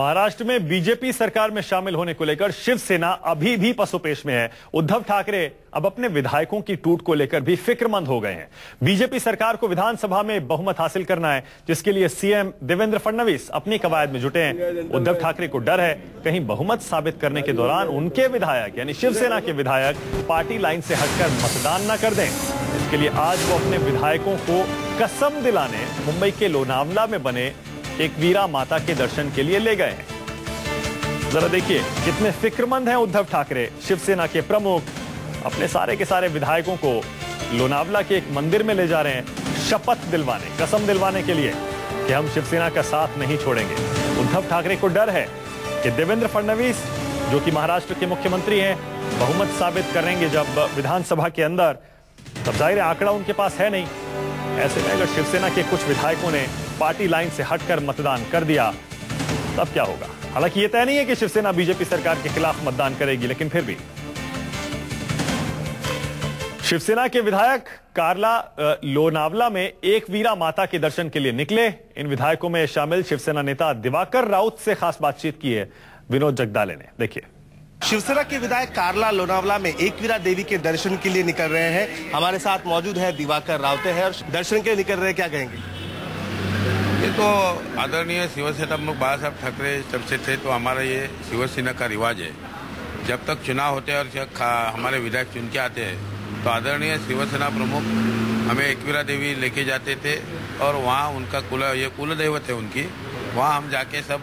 महाराष्ट्र में बीजेपी सरकार में शामिल होने को लेकर शिवसेना अभी भी पसोपेश में है। उद्धव ठाकरे अब अपने विधायकों की टूट को लेकर भी फिक्रमंद हो गए हैं। बीजेपी सरकार को विधानसभा में बहुमत हासिल करना है, जिसके लिए सीएम देवेंद्र फडणवीस अपनी कवायद में जुटे हैं। उद्धव ठाकरे को डर है कहीं बहुमत साबित करने के दौरान उनके विधायक यानी शिवसेना के विधायक पार्टी लाइन से हटकर मतदान न कर दें। इसके लिए आज वो अपने विधायकों को कसम दिलाने मुंबई के लोनावला में बने एक वीरा माता के दर्शन के लिए ले गए हैं। जरा देखिए कितने फिक्रमंद हैं उद्धव ठाकरे, शिवसेना के प्रमुख अपने सारे के सारे विधायकों को लोनावला के एक मंदिर में ले जा रहे हैं शपथ दिलवाने, कसम दिलवाने के लिए कि हम शिवसेना का साथ नहीं छोड़ेंगे। उद्धव ठाकरे को डर है कि देवेंद्र फडणवीस जो कि महाराष्ट्र के मुख्यमंत्री हैं, बहुमत साबित करेंगे जब विधानसभा के अंदर, तब जाहिर आंकड़ा उनके पास है नहीं। ऐसे में अगर शिवसेना के कुछ विधायकों ने पार्टी लाइन से हटकर मतदान कर दिया तब क्या होगा। हालांकि यह तय नहीं है कि शिवसेना बीजेपी सरकार के खिलाफ मतदान करेगी, लेकिन फिर भी शिवसेना के विधायक कार्ला लोनावला में एक वीरा माता के दर्शन के लिए निकले। इन विधायकों में शामिल शिवसेना नेता दिवाकर राउत से खास बातचीत की है विनोद जगदाले ने। देखिए, शिवसेना के विधायक कार्ला लोनावला में एकवीरा देवी के दर्शन के लिए निकल रहे हैं। हमारे साथ मौजूद है दिवाकर राउते हैं और दर्शन के लिए निकल रहे हैं, क्या कहेंगे? ये तो आदरणीय शिवसेना प्रमुख बाला साहब ठाकरे जब से थे तो हमारा ये शिवसेना का रिवाज है, जब तक चुनाव होते हैं और हमारे विधायक चुन के आते हैं तो आदरणीय शिवसेना प्रमुख हमें एकवीरा देवी लेके जाते थे और वहाँ उनका कुल दैवत है उनकी, वहाँ हम जाके सब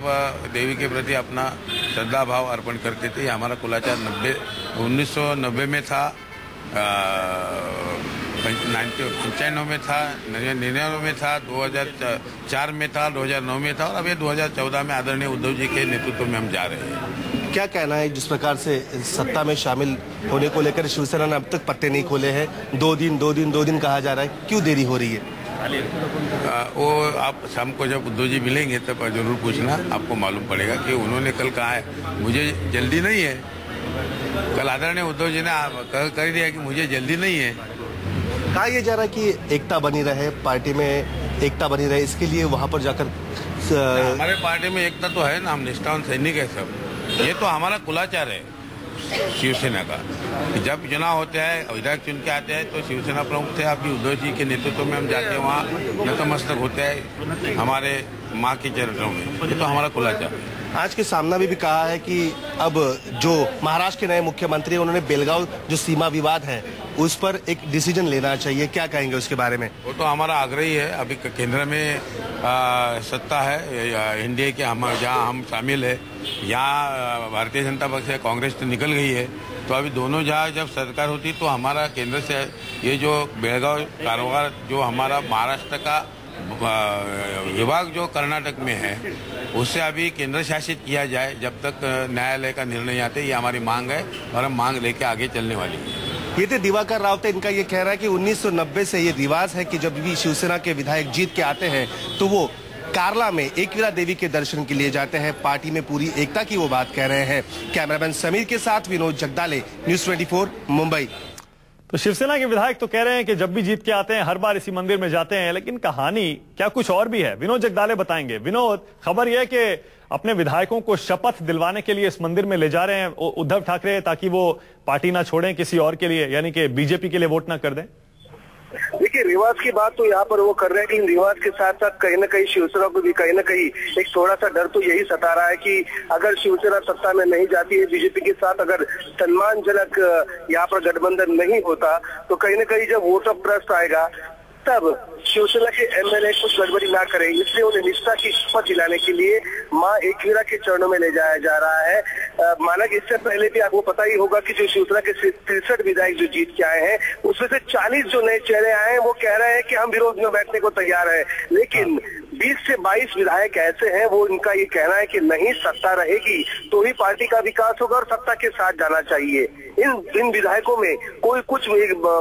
देवी के प्रति अपना श्रद्धा भाव अर्पण करते थे। हमारा कुलाचार 1990 में था, 95 में था, 99 में था, 2004 में था, 2009 में था और अभी 2014 में आदरणीय उद्धव जी के नेतृत्व में हम जा रहे हैं। क्या कहना है जिस प्रकार से सत्ता में शामिल होने को लेकर शिवसेना ने अब तक पत्ते नहीं खोले हैं? 2 दिन कहा जा रहा है, क्यों देरी हो रही है? वो आप शाम को जब उद्धव जी मिलेंगे तब जरूर पूछना, आपको मालूम पड़ेगा कि उन्होंने कल कहा है मुझे जल्दी नहीं है। कल आदरणीय उद्धव जी ने कह दिया कि मुझे जल्दी नहीं है। कहा यह जा रहा है कि एकता बनी रहे, पार्टी में एकता बनी रहे, इसके लिए वहां पर जाकर हमारे पार्टी में एकता तो है ना, हम निष्ठावान सैनिक है सब। ये तो हमारा कुलाचार है शिवसेना का। जब चुनाव होते हैं विधायक चुन के आते हैं तो शिवसेना प्रमुख थे अभी उद्धव जी के नेतृत्व में हम जाते हैं, वहाँ नतमस्तक होते हैं हमारे माँ के चरणों में। ये तो हमारा कुलाचार है। आज के सामना में भी कहा है कि अब जो महाराष्ट्र के नए मुख्यमंत्री उन्होंने बेलगांव जो सीमा विवाद है उस पर एक डिसीजन लेना चाहिए, क्या कहेंगे उसके बारे में? वो तो हमारा आग्रह ही है। अभी केंद्र में सत्ता है एनडीए के, हम जहाँ हम शामिल है, यहाँ भारतीय जनता पक्ष है, कांग्रेस तो निकल गई है, तो अभी दोनों जहाँ जब सरकार होती तो हमारा केंद्र से ये जो बेलगांव कारोबार जो हमारा महाराष्ट्र का विभाग जो कर्नाटक में है उससे अभी केंद्र शासित किया जाए जब तक न्यायालय का निर्णय आते। ये हमारी मांग है और हम मांग लेके आगे चलने वाली है। ये थे दिवाकर राउते, इनका ये कह रहा है कि 1990 से ये रिवाज है कि जब भी शिवसेना के विधायक जीत के आते हैं तो वो कार्ला में एकवीरा देवी के दर्शन के लिए जाते हैं। पार्टी में पूरी एकता की वो बात कह रहे हैं। कैमरामैन समीर के साथ विनोद जगदाले, न्यूज़ 24 मुंबई। तो शिवसेना के विधायक तो कह रहे हैं कि जब भी जीत के आते हैं हर बार इसी मंदिर में जाते हैं, लेकिन कहानी क्या कुछ और भी है, विनोद जगदाले बताएंगे। विनोद, खबर यह है कि अपने विधायकों को शपथ दिलवाने के लिए इस मंदिर में ले जा रहे हैं उद्धव ठाकरे, ताकि वो पार्टी ना छोड़ें किसी और के लिए, यानी कि बीजेपी के लिए वोट ना कर दें। देखिए, रिवाज की बात तो यहाँ पर वो कर रहे हैं, लेकिन रिवाज के साथ साथ कहीं ना कहीं शिवसेना को भी कहीं ना कहीं एक थोड़ा सा डर तो यही सता रहा है कि अगर शिवसेना सत्ता में नहीं जाती है, बीजेपी के साथ अगर सम्मानजनक यहाँ पर गठबंधन नहीं होता तो कहीं ना कहीं जब वोट ऑफ ट्रस्ट आएगा तब शिवसेना के एमएलए कुछ गड़बड़ी ना करें, इसलिए उन्हें निष्ठा की शपथ दिलाने के लिए मां एकवीरा के चरणों में ले जाया जा रहा है। माना कि इससे पहले भी आपको पता ही होगा कि जो शिवसेना के 63 विधायक जो जीत के आए हैं उसमें से 40 जो नए चेहरे आए हैं वो कह रहे हैं कि हम विरोध में बैठने को तैयार है, लेकिन 20 से 22 विधायक ऐसे हैं वो इनका ये कहना है कि नहीं, सत्ता रहेगी तो ही पार्टी का विकास होगा और सत्ता के साथ जाना चाहिए। इन विधायकों में कोई कुछ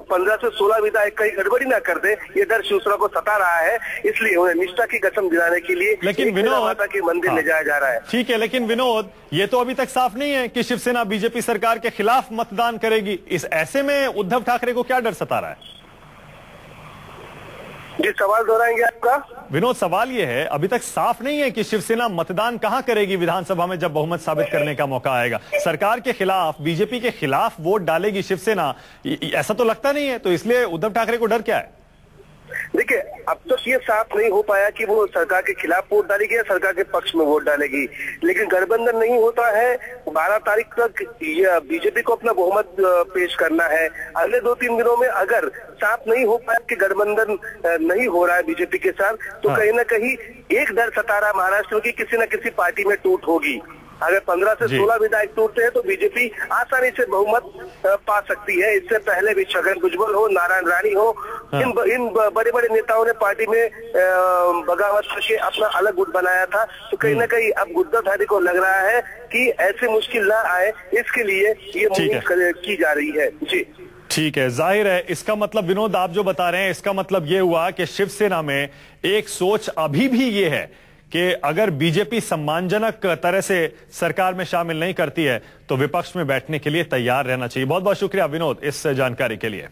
15 से 16 विधायक कहीं गड़बड़ी ना कर दे, ये डर शिवसेना को सता रहा है, इसलिए उन्हें निष्ठा की कसम दिलाने के लिए लेकिन विनोद माता के मंदिर ले जाया जा रहा है। ठीक है, लेकिन विनोद, ये तो अभी तक साफ नहीं है कि शिवसेना बीजेपी सरकार के खिलाफ मतदान करेगी। इस ऐसे में उद्धव ठाकरे को क्या डर सता रहा है? जी, सवाल दोहराएंगे आपका? विनोद, सवाल ये है, अभी तक साफ नहीं है कि शिवसेना मतदान कहां करेगी विधानसभा में जब बहुमत साबित करने का मौका आएगा। सरकार के खिलाफ, बीजेपी के खिलाफ वोट डालेगी शिवसेना, ऐसा तो लगता नहीं है। तो इसलिए उद्धव ठाकरे को डर क्या है? देखिए, अब तक ये साफ नहीं हो पाया कि वो सरकार के खिलाफ वोट डालेगी या सरकार के पक्ष में वोट डालेगी, लेकिन गठबंधन नहीं होता है। 12 तारीख तक बीजेपी को अपना बहुमत पेश करना है। अगले 2-3 दिनों में अगर साफ नहीं हो पाया कि गठबंधन नहीं हो रहा है बीजेपी के साथ, तो कहीं ना कहीं एक डर सता रहा महाराष्ट्र की किसी न किसी पार्टी में टूट होगी। अगर 15 से 16 विधायक टूटते हैं तो बीजेपी आसानी से बहुमत पा सकती है। इससे पहले भी छगन भुजबल हो, नारायण राणी हो, इन बड़े बड़े नेताओं ने पार्टी में बगावत करके अपना अलग गुट बनाया था। तो कहीं ना कहीं अब उद्धव ठाकरे को लग रहा है कि ऐसी मुश्किल ना आए, इसके लिए ये मुहिम की जा रही है। जी ठीक है, जाहिर है। इसका मतलब विनोद, आप जो बता रहे हैं, इसका मतलब ये हुआ कि शिवसेना में एक सोच अभी भी ये है कि अगर बीजेपी सम्मानजनक तरह से सरकार में शामिल नहीं करती है तो विपक्ष में बैठने के लिए तैयार रहना चाहिए। बहुत बहुत शुक्रिया विनोद इस जानकारी के लिए।